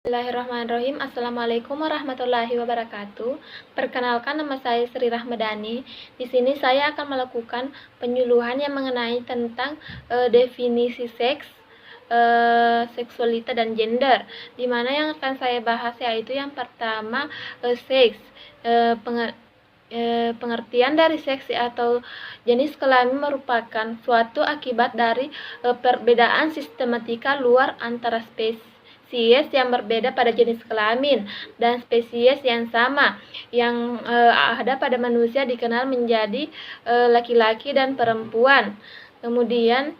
Bismillahirrahmanirrahim. Assalamualaikum warahmatullahi wabarakatuh. Perkenalkan, nama saya Sri Rahmadani. Di sini saya akan melakukan penyuluhan yang mengenai tentang definisi seks, seksualitas dan gender. Di mana yang akan saya bahas yaitu yang pertama, seks. Pengertian dari seks atau jenis kelamin merupakan suatu akibat dari perbedaan sistematika luar antara spesies yang berbeda pada jenis kelamin dan spesies yang sama yang ada pada manusia dikenal menjadi laki-laki dan perempuan. Kemudian,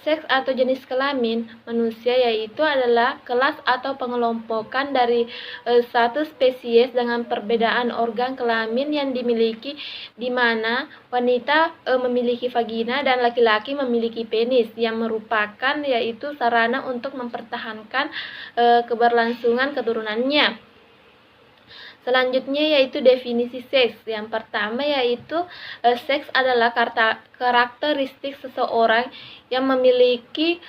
seks atau jenis kelamin manusia yaitu adalah kelas atau pengelompokan dari satu spesies dengan perbedaan organ kelamin yang dimiliki, di mana wanita memiliki vagina dan laki-laki memiliki penis yang merupakan yaitu sarana untuk mempertahankan keberlangsungan keturunannya. Selanjutnya yaitu definisi seks. Yang pertama yaitu seks adalah karakteristik seseorang yang memiliki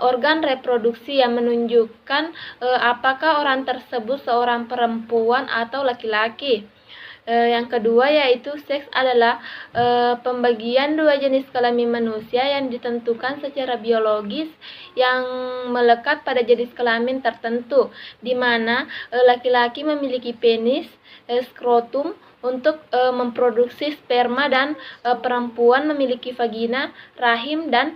organ reproduksi yang menunjukkan apakah orang tersebut seorang perempuan atau laki-laki. Yang kedua yaitu seks adalah pembagian dua jenis kelamin manusia yang ditentukan secara biologis yang melekat pada jenis kelamin tertentu, di mana laki-laki memiliki penis, skrotum untuk memproduksi sperma dan perempuan memiliki vagina, rahim dan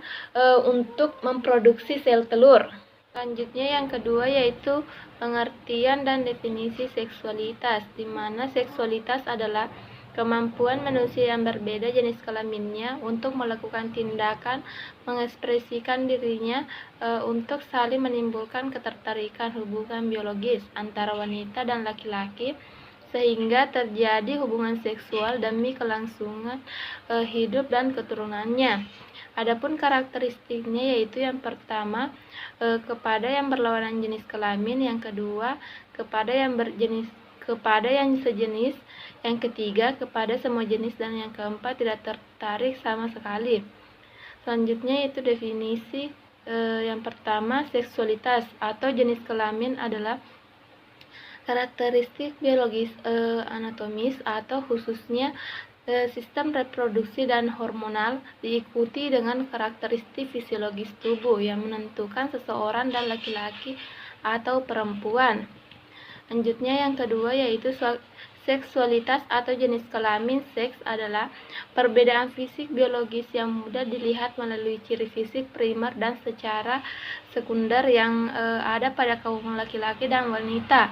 untuk memproduksi sel telur. Selanjutnya yang kedua yaitu pengertian dan definisi seksualitas, di mana seksualitas adalah kemampuan manusia yang berbeda jenis kelaminnya untuk melakukan tindakan mengekspresikan dirinya untuk saling menimbulkan ketertarikan hubungan biologis antara wanita dan laki-laki sehingga terjadi hubungan seksual demi kelangsungan hidup dan keturunannya. Adapun karakteristiknya yaitu yang pertama kepada yang berlawanan jenis kelamin, yang kedua kepada yang sejenis, yang ketiga kepada semua jenis, dan yang keempat tidak tertarik sama sekali. Selanjutnya yaitu definisi yang pertama, seksualitas atau jenis kelamin adalah karakteristik biologis anatomis atau khususnya sistem reproduksi dan hormonal diikuti dengan karakteristik fisiologis tubuh yang menentukan seseorang dan laki-laki atau perempuan. Selanjutnya yang kedua yaitu seksualitas atau jenis kelamin. Seks adalah perbedaan fisik biologis yang mudah dilihat melalui ciri fisik primer dan secara sekunder yang ada pada kaum laki-laki dan wanita.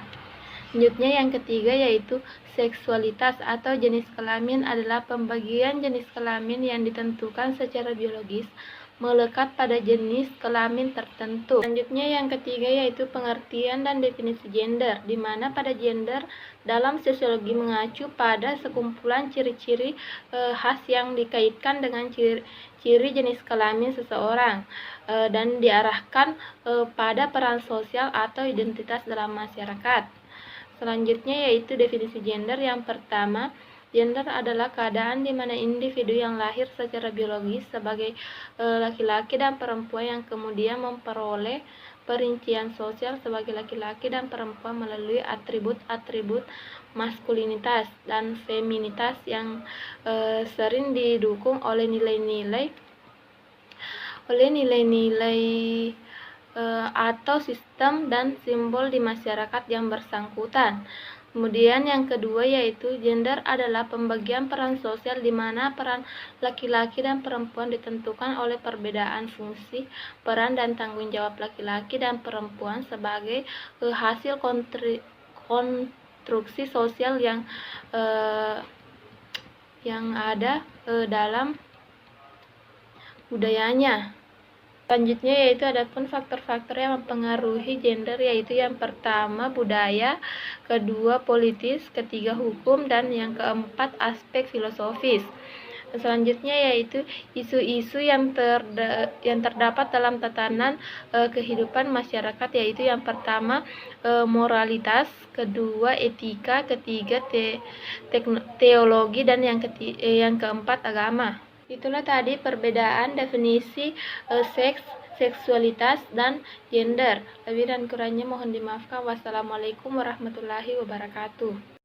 Selanjutnya yang ketiga yaitu seksualitas atau jenis kelamin adalah pembagian jenis kelamin yang ditentukan secara biologis melekat pada jenis kelamin tertentu. Selanjutnya yang ketiga yaitu pengertian dan definisi gender, di mana pada gender dalam sosiologi mengacu pada sekumpulan ciri-ciri khas yang dikaitkan dengan ciri jenis kelamin seseorang dan diarahkan pada peran sosial atau identitas dalam masyarakat. Selanjutnya yaitu definisi gender. Yang pertama, gender adalah keadaan di mana individu yang lahir secara biologis sebagai laki-laki dan perempuan yang kemudian memperoleh perincian sosial sebagai laki-laki dan perempuan melalui atribut-atribut maskulinitas dan feminitas yang sering didukung oleh nilai-nilai atau sistem dan simbol di masyarakat yang bersangkutan. Kemudian yang kedua yaitu gender adalah pembagian peran sosial di mana peran laki-laki dan perempuan ditentukan oleh perbedaan fungsi, peran dan tanggung jawab laki-laki dan perempuan sebagai hasil konstruksi sosial yang ada dalam budayanya. Selanjutnya yaitu adapun faktor-faktor yang mempengaruhi gender, yaitu yang pertama budaya, kedua politis, ketiga hukum, dan yang keempat aspek filosofis. Selanjutnya yaitu isu-isu yang terdapat dalam tatanan kehidupan masyarakat, yaitu yang pertama moralitas, kedua etika, ketiga teologi, dan yang keempat agama. Itulah tadi perbedaan definisi seks, seksualitas, dan gender. Lebih dan kurangnya mohon dimaafkan. Wassalamualaikum warahmatullahi wabarakatuh.